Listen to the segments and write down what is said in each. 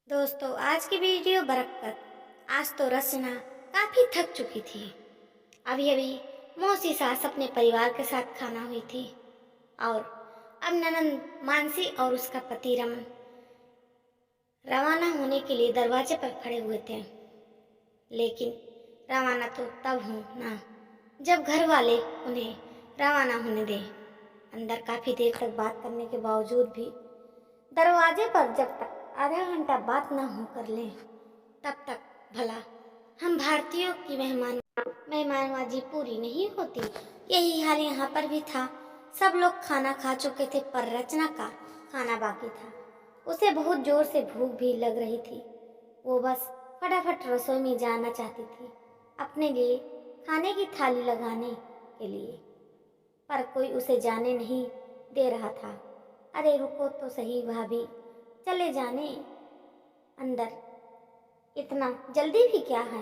दोस्तों, आज की वीडियो बरकत। आज तो रचना काफी थक चुकी थी। अभी अभी मौसी सास अपने परिवार के साथ खाना हुई थी और अब ननंद मानसी और उसका पति रमन रवाना होने के लिए दरवाजे पर खड़े हुए थे। लेकिन रवाना तो तब हो ना जब घर वाले उन्हें रवाना होने दें। अंदर काफी देर तक बात करने के बावजूद भी दरवाजे पर जब तक आधा घंटा बात न होकर लें तब तक भला हम भारतीयों की मेहमानबाजी पूरी नहीं होती। यही हाल यहाँ पर भी था। सब लोग खाना खा चुके थे पर रचना का खाना बाकी था। उसे बहुत जोर से भूख भी लग रही थी। वो बस फटाफट रसोई में जाना चाहती थी अपने लिए खाने की थाली लगाने के लिए, पर कोई उसे जाने नहीं दे रहा था। अरे रुको तो सही भाभी, चले जाने अंदर, इतना जल्दी भी क्या है?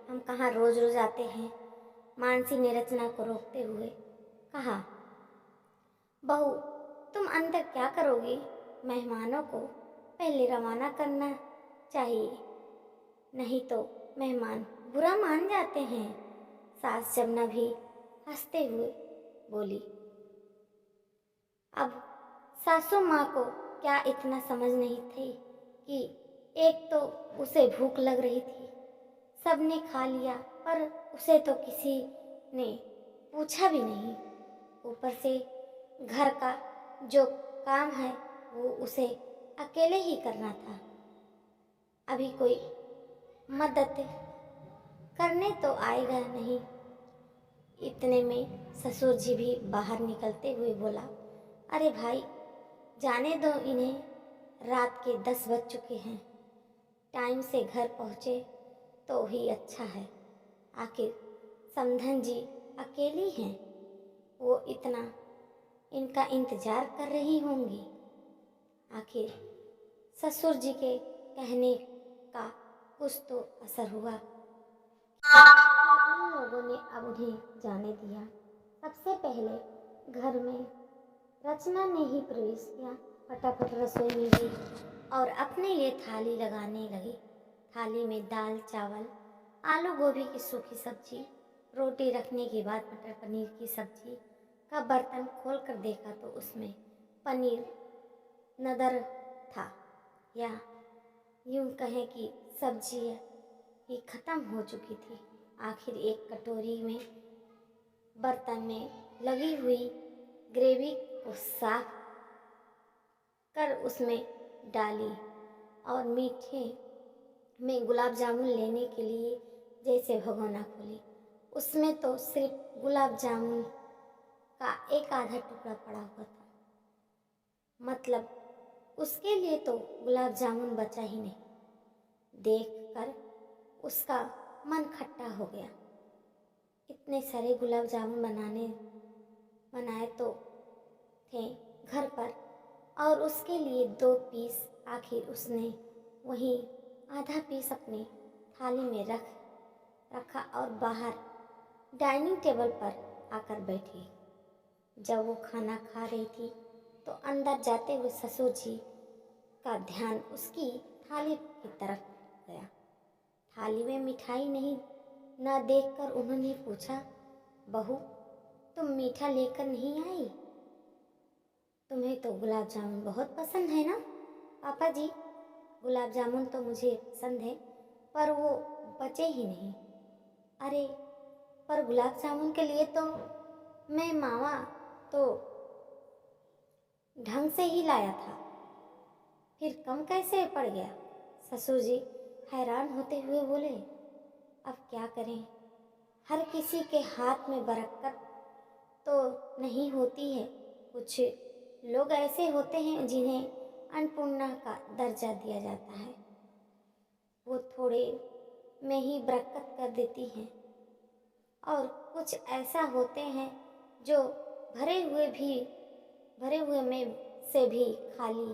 हम कहाँ रोज रोज आते हैं। मानसी ने रचना को रोकते हुए कहा। बहू, तुम अंदर क्या करोगी? मेहमानों को पहले रवाना करना चाहिए, नहीं तो मेहमान बुरा मान जाते हैं। सास जमुना भी हंसते हुए बोली। अब सासू माँ को क्या इतना समझ नहीं थी कि एक तो उसे भूख लग रही थी, सबने खा लिया पर उसे तो किसी ने पूछा भी नहीं। ऊपर से घर का जो काम है वो उसे अकेले ही करना था। अभी कोई मदद करने तो आएगा नहीं। इतने में ससुर जी भी बाहर निकलते हुए बोला, अरे भाई, जाने दो इन्हें, रात के 10 बज चुके हैं। टाइम से घर पहुँचे तो ही अच्छा है। आखिर समधन जी अकेली हैं, वो इतना इनका इंतजार कर रही होंगी। आखिर ससुर जी के कहने का कुछ तो असर हुआ। उन लोगों ने अब उन्हें जाने दिया। सबसे पहले घर में रचना ने ही प्रवेश किया। फटाफट रसोई में गई और अपने लिए थाली लगाने लगी। थाली में दाल चावल, आलू गोभी की सूखी सब्जी, रोटी रखने के बाद मटर पनीर की सब्जी का बर्तन खोल कर देखा तो उसमें पनीर नदर था, या यूं कहें कि सब्जी ही खत्म हो चुकी थी। आखिर एक कटोरी में बर्तन में लगी हुई ग्रेवी को साफ कर उसमें डाली और मीठे में गुलाब जामुन लेने के लिए जैसे भगोना खोली, उसमें तो सिर्फ गुलाब जामुन का एक आधा टुकड़ा पड़ा हुआ था। मतलब उसके लिए तो गुलाब जामुन बचा ही नहीं। देखकर उसका मन खट्टा हो गया। इतने सारे गुलाब जामुन बनाए तो थे घर पर, और उसके लिए 2 पीस। आखिर उसने वहीं आधा पीस अपने थाली में रखा और बाहर डाइनिंग टेबल पर आकर बैठी। जब वो खाना खा रही थी तो अंदर जाते हुए ससुर जी का ध्यान उसकी थाली की तरफ गया। थाली में मिठाई नहीं न देखकर उन्होंने पूछा, बहू, तुम मीठा लेकर नहीं आई? तुम्हें तो गुलाब जामुन बहुत पसंद है ना? पापा जी, गुलाब जामुन तो मुझे पसंद है पर वो बचे ही नहीं। अरे, पर गुलाब जामुन के लिए तो मैं मावा तो ढंग से ही लाया था, फिर कम कैसे पड़ गया? ससुर जी हैरान होते हुए बोले, अब क्या करें, हर किसी के हाथ में बरकत तो नहीं होती है। कुछ लोग ऐसे होते हैं जिन्हें अन्नपूर्णा का दर्जा दिया जाता है। वो थोड़े में ही बरकत कर देती हैं, और कुछ ऐसा होते हैं जो भरे हुए में से भी खाली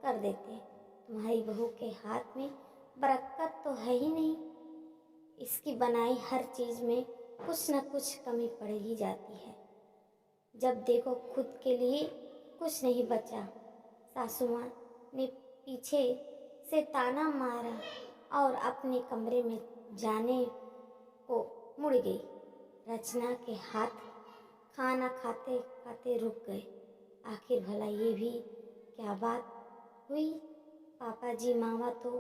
कर देते हैं। तुम्हारी बहू के हाथ में बरकत तो है ही नहीं। इसकी बनाई हर चीज़ में कुछ न कुछ कमी पड़ ही जाती है। जब देखो खुद के लिए कुछ नहीं बचा। सासू माँ ने पीछे से ताना मारा और अपने कमरे में जाने को मुड़ गई। रचना के हाथ खाना खाते खाते रुक गए। आखिर भला ये भी क्या बात हुई? पापा जी मावा तो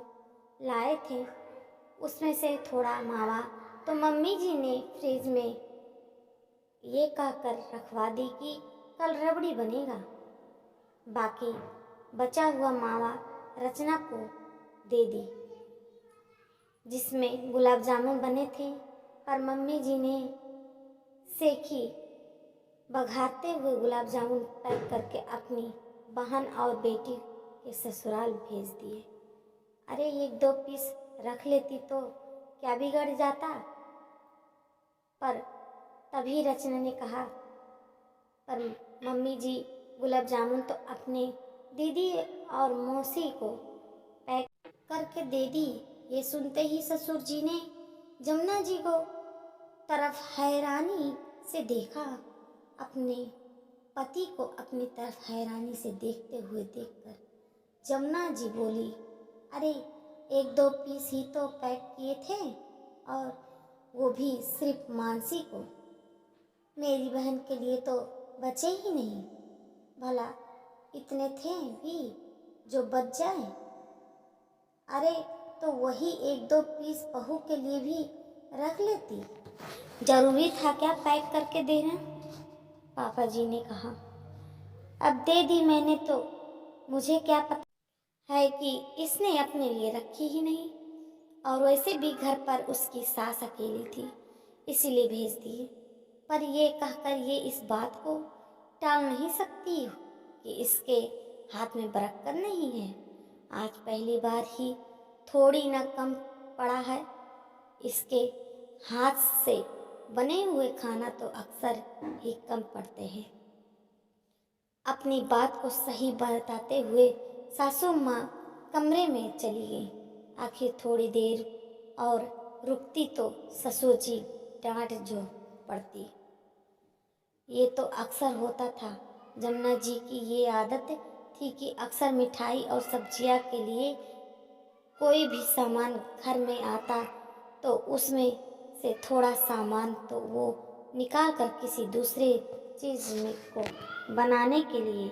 लाए थे, उसमें से थोड़ा मावा तो मम्मी जी ने फ्रिज में ये कहकर रखवा दी कि कल रबड़ी बनेगा। बाकी बचा हुआ मावा रचना को दे दी, जिसमें गुलाब जामुन बने थे। पर मम्मी जी ने सेकी बघारते हुए गुलाब जामुन पैक करके अपनी बहन और बेटी के ससुराल भेज दिए। अरे एक दो पीस रख लेती तो क्या बिगड़ जाता? पर तभी रचना ने कहा, पर मम्मी जी गुलाब जामुन तो अपने दीदी और मौसी को पैक करके दे दी। ये सुनते ही ससुर जी ने जमुना जी को तरफ हैरानी से देखा। अपने पति को अपनी तरफ हैरानी से देखते हुए देखकर जमुना जी बोली, अरे एक दो पीस ही तो पैक किए थे, और वो भी सिर्फ मानसी को। मेरी बहन के लिए तो बचे ही नहीं। भला इतने थे भी जो बच जाए? अरे तो वही एक दो पीस बहू के लिए भी रख लेती। जरूरी था क्या पैक करके देना? पापा जी ने कहा, अब दे दी मैंने तो मुझे क्या पता है कि इसने अपने लिए रखी ही नहीं, और वैसे भी घर पर उसकी सास अकेली थी, इसीलिए भेज दिए। पर ये कहकर ये इस बात को टाल नहीं सकती कि इसके हाथ में बरकत नहीं है। आज पहली बार ही थोड़ी न कम पड़ा है। इसके हाथ से बने हुए खाना तो अक्सर ही कम पड़ते हैं। अपनी बात को सही बताते हुए सासू माँ कमरे में चली गई। आखिर थोड़ी देर और रुकती तो ससुर जी डांट जो पड़ती। ये तो अक्सर होता था। जमुना जी की ये आदत थी कि अक्सर मिठाई और सब्जियां के लिए कोई भी सामान घर में आता तो उसमें से थोड़ा सामान तो वो निकाल कर किसी दूसरे चीज़ में को बनाने के लिए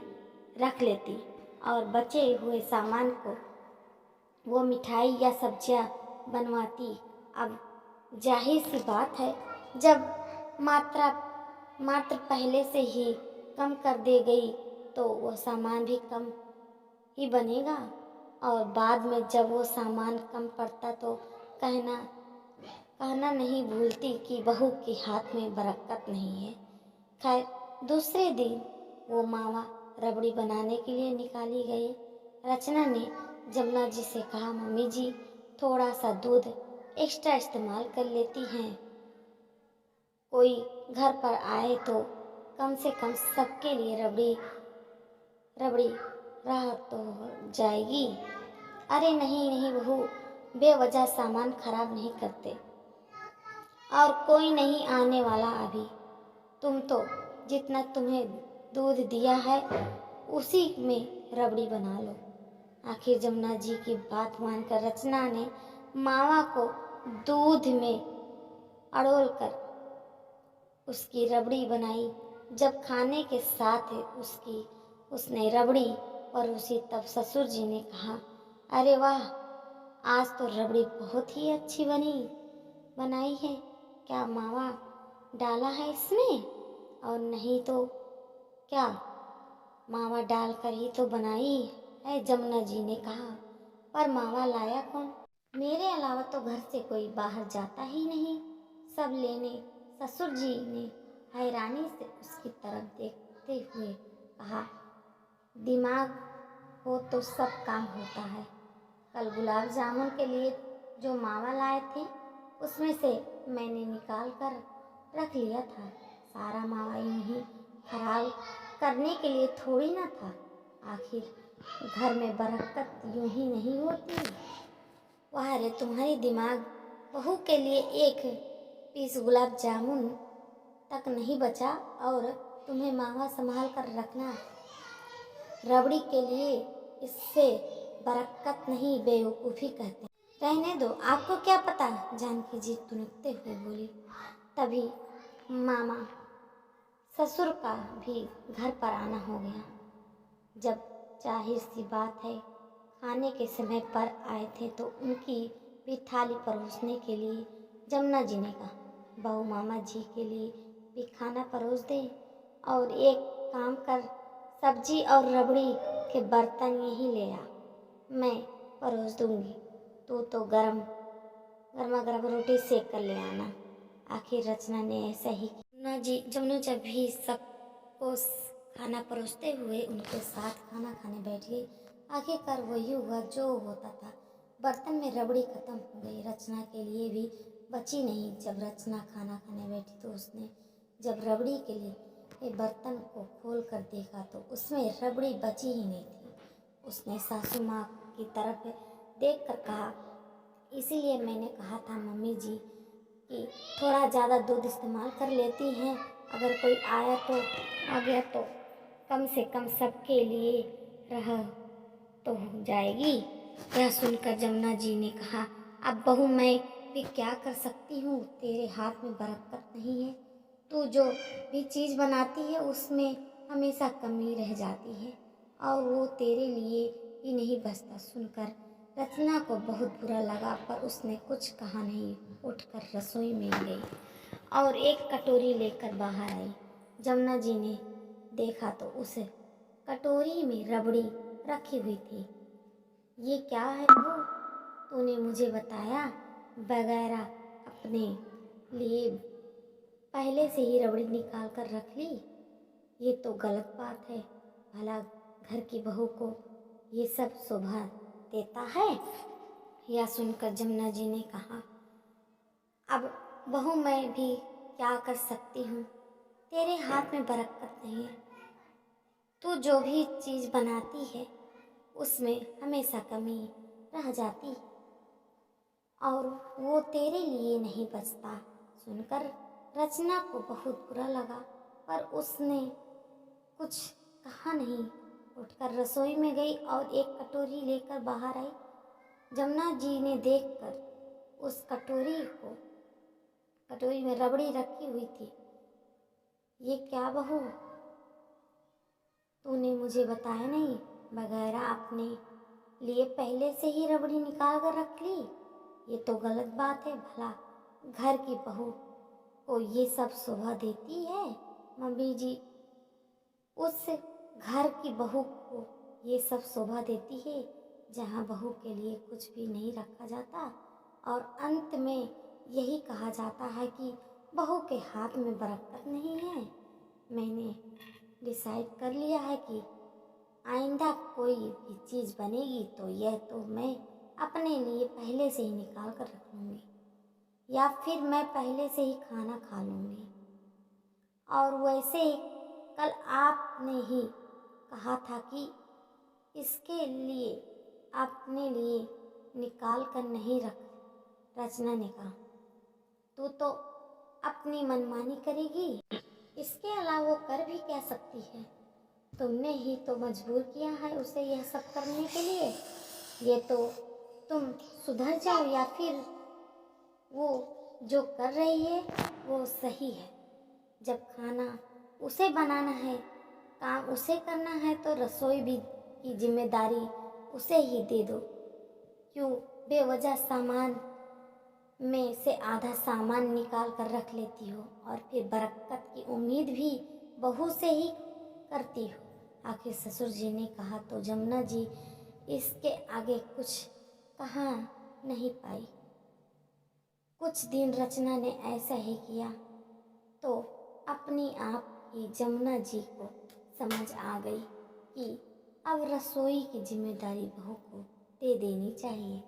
रख लेती, और बचे हुए सामान को वो मिठाई या सब्जियां बनवाती। अब जाहिर सी बात है, जब मात्र पहले से ही कम कर दे गई तो वो सामान भी कम ही बनेगा, और बाद में जब वो सामान कम पड़ता तो कहना नहीं भूलती कि बहू के हाथ में बरकत नहीं है। खैर दूसरे दिन वो मावा रबड़ी बनाने के लिए निकाली गई। रचना ने जमुना जी से कहा, मम्मी जी थोड़ा सा दूध एक्स्ट्रा इस्तेमाल कर लेती हैं, कोई घर पर आए तो कम से कम सबके लिए रबड़ी रह तो जाएगी। अरे नहीं नहीं बहू, बेवजह सामान खराब नहीं करते, और कोई नहीं आने वाला अभी। तुम तो जितना तुम्हें दूध दिया है उसी में रबड़ी बना लो। आखिर जमुना जी की बात मानकर रचना ने मावा को दूध में अड़ोल कर उसकी रबड़ी बनाई। जब खाने के साथ उसने रबड़ी परोसी तब ससुर जी ने कहा, अरे वाह, आज तो रबड़ी बहुत ही अच्छी बनाई है। क्या मावा डाला है इसमें? और नहीं तो क्या मावा डालकर ही तो बनाई है, जमुना जी ने कहा। पर मावा लाया कौन? मेरे अलावा तो घर से कोई बाहर जाता ही नहीं, सब लेने। ससुर जी ने हैरानी से उसकी तरफ देखते हुए कहा, दिमाग हो तो सब काम होता है। कल गुलाब जामुन के लिए जो मावा लाए थे उसमें से मैंने निकाल कर रख लिया था। सारा मावा यूं ही खराब करने के लिए थोड़ी ना था। आखिर घर में बरकत यूं ही नहीं होती। वाह रे, तुम्हारी दिमाग, बहू के लिए एक पीस गुलाब जामुन तक नहीं बचा और तुम्हें मावा संभाल कर रखना। रबड़ी के लिए इससे बरकत नहीं बेवकूफ़ी कहते हैं। रहने दो, आपको क्या पता, जानकी जी तुनकते हुए बोली। तभी मामा ससुर का भी घर पर आना हो गया। जब जाहिर सी बात है खाने के समय पर आए थे तो उनकी भी थाली परोसने के लिए जमुना जी ने कहा, बहू मामा जी के लिए भी खाना परोस दे और एक काम कर, सब्जी और रबड़ी के बर्तन यहीं ले आ, मैं परोस दूंगी, तू तो गर्मा गर्म रोटी सेक कर ले आना। आखिर रचना ने ऐसा ही किया। जमुना जब भी सबको खाना परोसते हुए उनके साथ खाना खाने बैठ गई। आखिरकार वही हुआ जो होता था, बर्तन में रबड़ी खत्म हो गई। रचना के लिए भी बची नहीं। जब रचना खाना खाने बैठी तो उसने जब रबड़ी के लिए बर्तन को खोल कर देखा तो उसमें रबड़ी बची ही नहीं थी। उसने सासू माँ की तरफ देखकर कहा, इसीलिए मैंने कहा था मम्मी जी कि थोड़ा ज़्यादा दूध इस्तेमाल कर लेती हैं, अगर कोई आया तो आ गया तो कम से कम सबके लिए रह तो हो जाएगी। यह सुनकर जमुना जी ने कहा, अब बहू मैं भी क्या कर सकती हूँ, तेरे हाथ में बरकत नहीं है, तू जो भी चीज़ बनाती है उसमें हमेशा कमी रह जाती है और वो तेरे लिए ही नहीं बचता। सुनकर रचना को बहुत बुरा लगा पर उसने कुछ कहा नहीं। उठकर रसोई में गई और एक कटोरी लेकर बाहर आई। जमुना जी ने देखा तो उस कटोरी में रबड़ी रखी हुई थी। ये क्या है बहू, तूने मुझे बताया वगैरह अपने लिए पहले से ही रबड़ी निकाल कर रख ली, ये तो गलत बात है। भला घर की बहू को ये सब शोभा देता है? यह सुनकर जमुना जी ने कहा, अब बहू मैं भी क्या कर सकती हूँ, तेरे हाथ में बरकत नहीं है, तू जो भी चीज़ बनाती है उसमें हमेशा कमी रह जाती और वो तेरे लिए नहीं बचता। सुनकर रचना को बहुत बुरा लगा पर उसने कुछ कहा नहीं। उठकर रसोई में गई और एक कटोरी लेकर बाहर आई। जमुना जी ने देखकर उस कटोरी में रबड़ी रखी हुई थी। ये क्या बहू, तूने मुझे बताया नहीं, वगैरह अपने लिए पहले से ही रबड़ी निकाल कर रख ली, ये तो गलत बात है। भला घर की बहू को ये सब शोभा देती है? मम्मी जी, उस घर की बहू को ये सब शोभा देती है जहाँ बहू के लिए कुछ भी नहीं रखा जाता और अंत में यही कहा जाता है कि बहू के हाथ में बरकत नहीं है। मैंने डिसाइड कर लिया है कि आइंदा कोई भी चीज़ बनेगी तो यह तो मैं अपने लिए पहले से ही निकाल कर रख लूँगी या फिर मैं पहले से ही खाना खा लूँगी। और वैसे ही कल आपने ही कहा था कि इसके लिए अपने लिए निकाल कर नहीं रख। रचना ने कहा, तू तो अपनी मनमानी करेगी, इसके अलावा वो कर भी क्या सकती है? तुमने ही तो मजबूर किया है उसे यह सब करने के लिए। ये तो तुम सुधर जाओ या फिर वो जो कर रही है वो सही है। जब खाना उसे बनाना है, काम उसे करना है तो रसोई भी की जिम्मेदारी उसे ही दे दो। क्यों बेवजह सामान में से आधा सामान निकाल कर रख लेती हो और फिर बरकत की उम्मीद भी बहू से ही करती हो? आखिर ससुर जी ने कहा तो जमुना जी इसके आगे कुछ कहा नहीं पाई। कुछ दिन रचना ने ऐसा ही किया तो अपनी आप ही जमुना जी को समझ आ गई कि अब रसोई की जिम्मेदारी बहू को दे देनी चाहिए।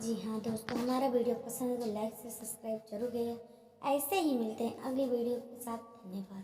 जी हाँ दोस्तों, हमारा वीडियो पसंद है तो लाइक से सब्सक्राइब जरूर करिए। ऐसे ही मिलते हैं अगली वीडियो के साथ। धन्यवाद।